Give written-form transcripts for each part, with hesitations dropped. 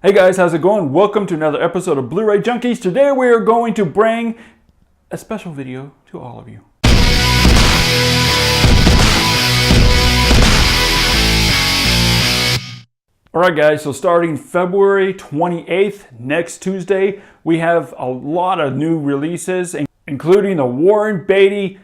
Hey guys, how's it going? Welcome to another episode of Bluray Junkies. Today we are going to bring a special video to all of you. Alright guys, so starting February 28th, next Tuesday, we have a lot of new releases, including the Warren Beatty,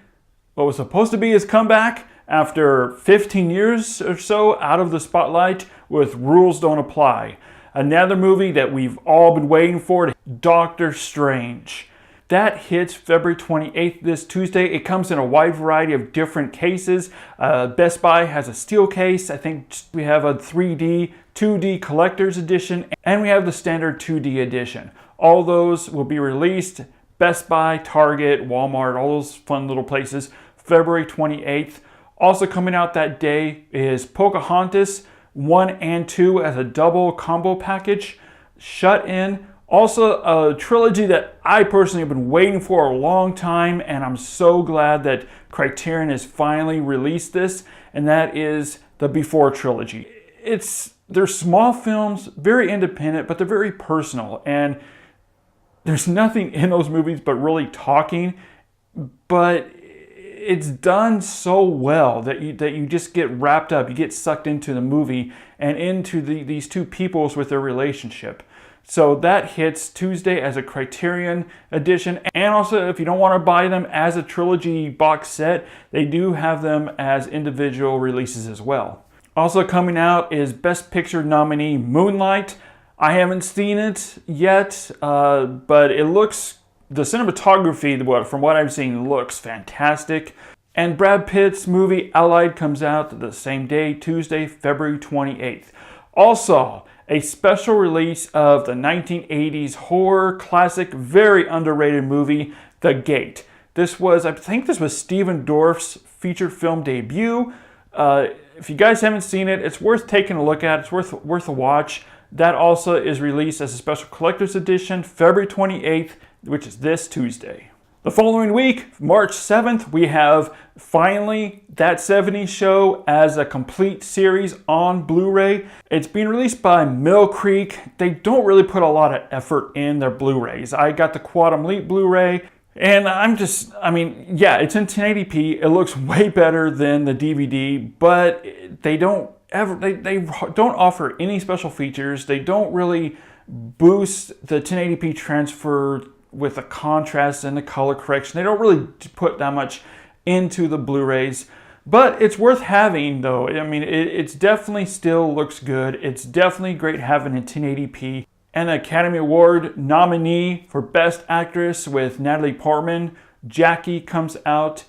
what was supposed to be his comeback after 15 years or so out of the spotlight with Rules Don't Apply. Another movie that we've all been waiting for, Doctor Strange. That hits February 28th this Tuesday. It comes in a wide variety of different cases. Best Buy has a steel case. I think we have a 3D, 2D collector's edition, and we have the standard 2D edition. All those will be released. Best Buy, Target, Walmart, all those fun little places, February 28th. Also coming out that day is Pocahontas 1 and 2 as a double combo package. Shut In, also a trilogy that I personally have been waiting for a long time, and I'm so glad that Criterion has finally released this, and that is the Before trilogy. They're small films, very independent, but they're very personal, and there's nothing in those movies but really talking, but it's done so well that you just get wrapped up, you get sucked into the movie and into these two peoples with their relationship. So that hits Tuesday as a Criterion edition, and also if you don't want to buy them as a trilogy box set, they do have them as individual releases as well. Also coming out is Best Picture nominee Moonlight. I haven't seen it yet, but it looks, the cinematography, from what I've seen, looks fantastic. And Brad Pitt's movie Allied comes out the same day, Tuesday, February 28th. Also, a special release of the 1980s horror classic, very underrated movie, The Gate. I think this was Stephen Dorff's feature film debut. If you guys haven't seen it, it's worth taking a look at. It's worth a watch. That also is released as a special collector's edition, February 28th, which is this Tuesday. The following week, March 7th, we have finally That 70s Show as a complete series on Blu-ray. It's being released by Mill Creek. They don't really put a lot of effort in their Blu-rays. I got the Quantum Leap Blu-ray, and yeah, it's in 1080p. It looks way better than the DVD, but they don't offer any special features. They don't really boost the 1080p transfer with the contrast and the color correction. They don't really put that much into the Blu-rays, but it's worth having though. I mean, it's definitely still looks good. It's definitely great having in 1080p. And the Academy Award nominee for Best Actress with Natalie Portman, Jackie, comes out.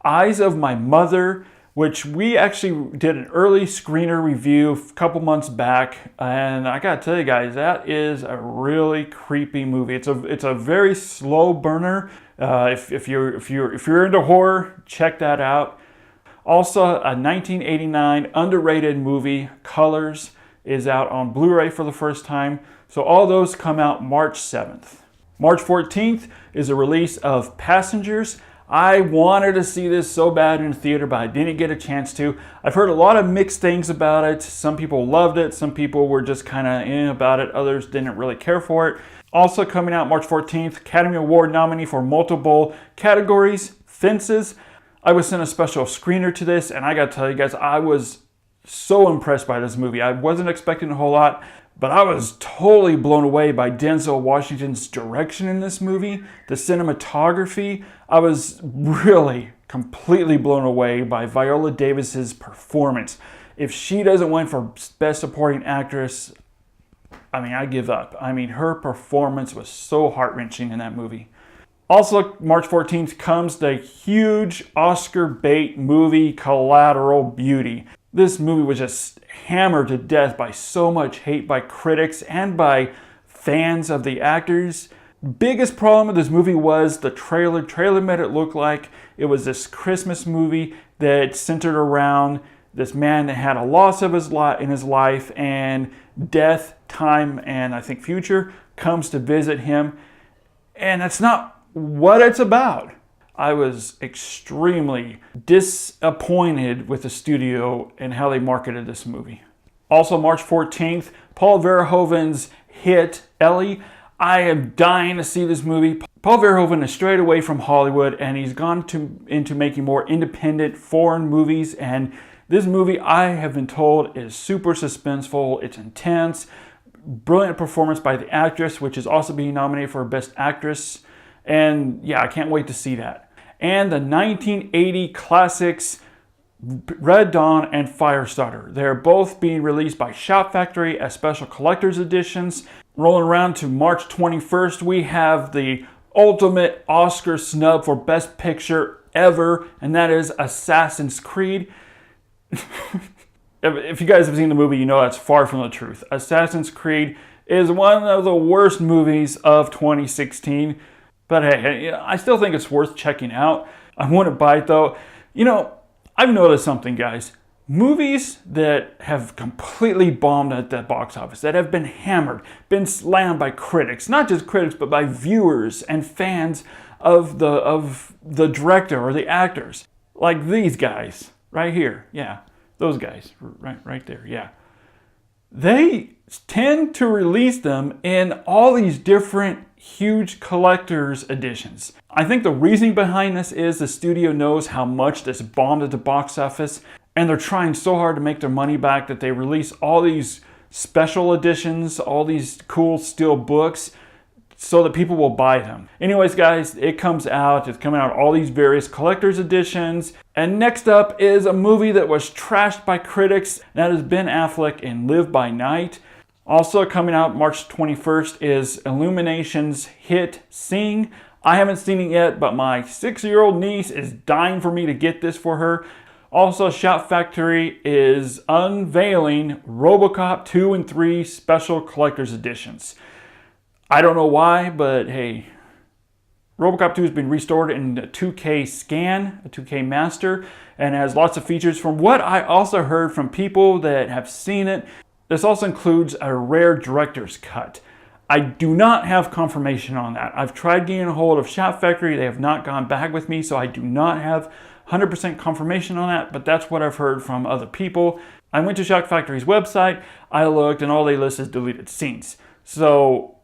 Eyes of My Mother, which we actually did an early screener review a couple months back, and I gotta tell you guys, that is a really creepy movie. It's a very slow burner. If you're into horror, check that out. Also, a 1989 underrated movie, Colors, is out on Blu-ray for the first time. So all those come out March 7th. March 14th is a release of Passengers. I wanted to see this so bad in the theater, but I didn't get a chance to. I've heard a lot of mixed things about it. Some people loved it. Some people were just kind of in about it. Others didn't really care for it. Also coming out March 14th, Academy Award nominee for multiple categories, Fences. I was sent a special screener to this, and I got to tell you guys, I was so impressed by this movie. I wasn't expecting a whole lot, but I was totally blown away by Denzel Washington's direction in this movie, the cinematography. I was really completely blown away by Viola Davis's performance. If she doesn't win for Best Supporting Actress, I give up. Her performance was so heart-wrenching in that movie. Also, March 14th comes the huge Oscar bait movie Collateral Beauty. This movie was just hammered to death by so much hate by critics and by fans of the actors. Biggest problem with this movie was the trailer. Trailer made it look like it was this Christmas movie that centered around this man that had a loss of in his life, and death, time, and I think future comes to visit him. And that's not what it's about. I was extremely disappointed with the studio and how they marketed this movie. Also March 14th, Paul Verhoeven's hit, Ellie. I am dying to see this movie. Paul Verhoeven is strayed away from Hollywood and he's gone into making more independent foreign movies. And this movie, I have been told, is super suspenseful. It's intense. Brilliant performance by the actress, which is also being nominated for Best Actress. And yeah, I can't wait to see that. And the 1980 classics, Red Dawn and Firestarter. They're both being released by Shout Factory as special collector's editions. Rolling around to March 21st, we have the ultimate Oscar snub for Best Picture ever, and that is Assassin's Creed. If you guys have seen the movie, you know that's far from the truth. Assassin's Creed is one of the worst movies of 2016. But hey, I still think it's worth checking out. I wouldn't buy it though. You know, I've noticed something, guys. Movies that have completely bombed at the box office, that have been hammered, been slammed by critics, not just critics, but by viewers and fans of the director or the actors. Like these guys right here. Yeah, those guys right there. Yeah. They tend to release them in all these different huge collector's editions. I think the reasoning behind this is the studio knows how much this bombed at the box office, and they're trying so hard to make their money back that they release all these special editions, all these cool steel books, so that people will buy them. Anyways, guys, it comes out. It's coming out all these various collector's editions. And next up is a movie that was trashed by critics. That is Ben Affleck in Live by Night. Also coming out March 21st is Illumination's hit Sing. I haven't seen it yet, but my 6-year-old niece is dying for me to get this for her. Also, Shout Factory is unveiling RoboCop 2 and 3 special collector's editions. I don't know why, but hey, RoboCop 2 has been restored in a 2K scan, a 2K master, and has lots of features. From what I also heard from people that have seen it, this also includes a rare director's cut. I do not have confirmation on that. I've tried getting a hold of Shout Factory. They have not gone back with me, so I do not have 100% confirmation on that, but that's what I've heard from other people. I went to Shout Factory's website, I looked, and all they list is deleted scenes. So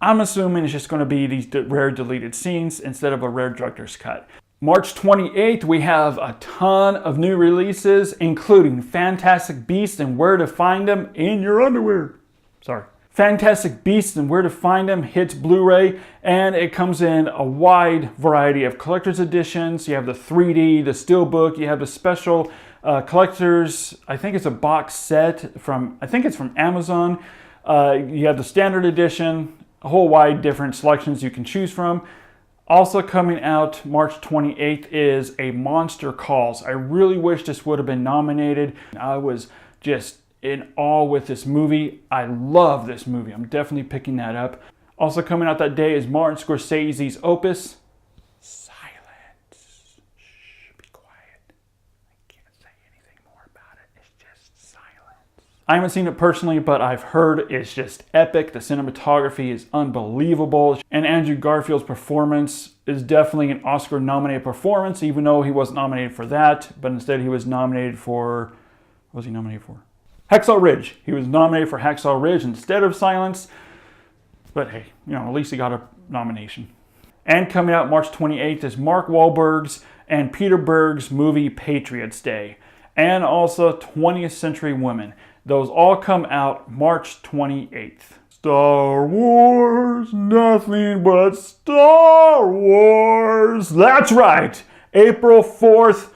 I'm assuming it's just going to be these rare deleted scenes instead of a rare director's cut. March 28th, we have a ton of new releases, including Fantastic Beasts and Where to Find Them in Your Underwear. Sorry. Fantastic Beasts and Where to Find Them hits Blu-ray, and it comes in a wide variety of collector's editions. You have the 3D, the Steelbook, you have the special collector's, I think it's a box set from, I think it's from Amazon. You have the standard edition, a whole wide different selections you can choose from. Also coming out March 28th is A Monster Calls. I really wish this would have been nominated. I was just in awe with this movie. I love this movie. I'm definitely picking that up. Also coming out that day is Martin Scorsese's Opus. Silence. Shh, be quiet. I can't say anything more about it. It's just silence. I haven't seen it personally, but I've heard it's just epic. The cinematography is unbelievable. And Andrew Garfield's performance is definitely an Oscar-nominated performance, even though he wasn't nominated for that, but instead he was nominated for, what was he nominated for? Hacksaw Ridge. He was nominated for Hacksaw Ridge instead of Silence. But hey, you know, at least he got a nomination. And coming out March 28th is Mark Wahlberg's and Peter Berg's movie Patriots Day. And also 20th Century Women. Those all come out March 28th. Star Wars, nothing but Star Wars. That's right. April 4th.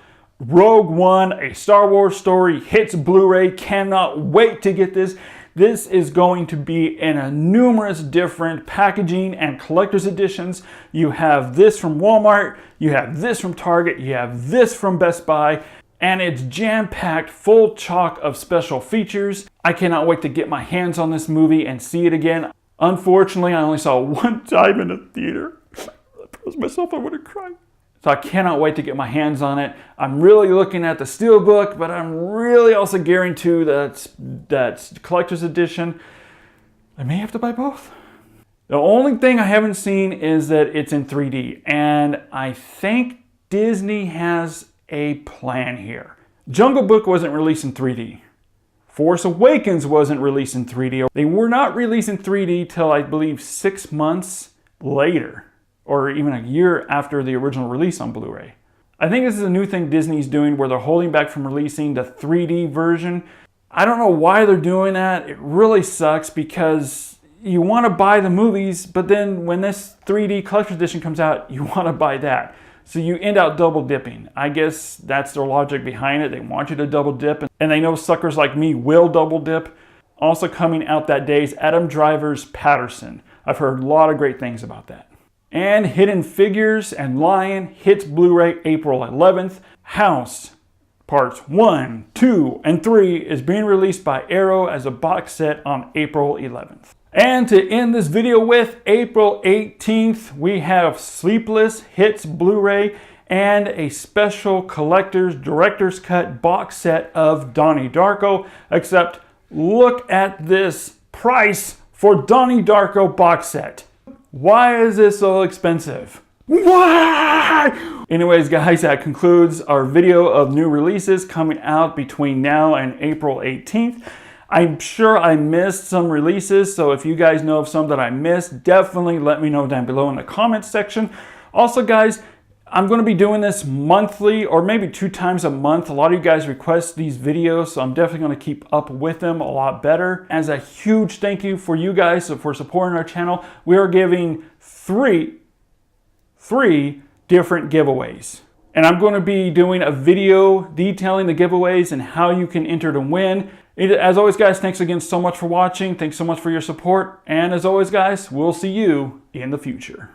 Rogue One, a Star Wars story, hits Blu-ray. Cannot wait to get this. This is going to be in a numerous different packaging and collector's editions. You have this from Walmart, you have this from Target, you have this from Best Buy, and it's jam-packed, full chock of special features. I cannot wait to get my hands on this movie and see it again. Unfortunately, I only saw it one time in a theater. I promised myself I wouldn't cry. So I cannot wait to get my hands on it. I'm really looking at the Steelbook, but I'm really also gearing to that collector's edition. I may have to buy both. The only thing I haven't seen is that it's in 3D, and I think Disney has a plan here. Jungle Book wasn't released in 3D. Force Awakens wasn't released in 3D. They were not released in 3D till I believe 6 months later, or even a year after the original release on Blu-ray. I think this is a new thing Disney's doing where they're holding back from releasing the 3D version. I don't know why they're doing that. It really sucks because you want to buy the movies, but then when this 3D collector's edition comes out, you want to buy that. So you end up double dipping. I guess that's their logic behind it. They want you to double dip, and they know suckers like me will double dip. Also coming out that day is Adam Driver's Patterson. I've heard a lot of great things about that. And Hidden Figures and Lion hits Blu-ray April 11th. House Parts 1, 2, and 3 is being released by Arrow as a box set on April 11th. And to end this video with, April 18th, we have Sleepless hits Blu-ray and a special collector's director's cut box set of Donnie Darko. Except look at this price for Donnie Darko box set. Why is this so expensive? Why? Anyways, guys, that concludes our video of new releases coming out between now and April 18th. I'm sure I missed some releases, so if you guys know of some that I missed, definitely let me know down below in the comments section. Also, guys, I'm going to be doing this monthly or maybe 2 times a month. A lot of you guys request these videos, so I'm definitely going to keep up with them a lot better. As a huge thank you for you guys for supporting our channel, we are giving three different giveaways. And I'm going to be doing a video detailing the giveaways and how you can enter to win. As always, guys, thanks again so much for watching. Thanks so much for your support. And as always, guys, we'll see you in the future.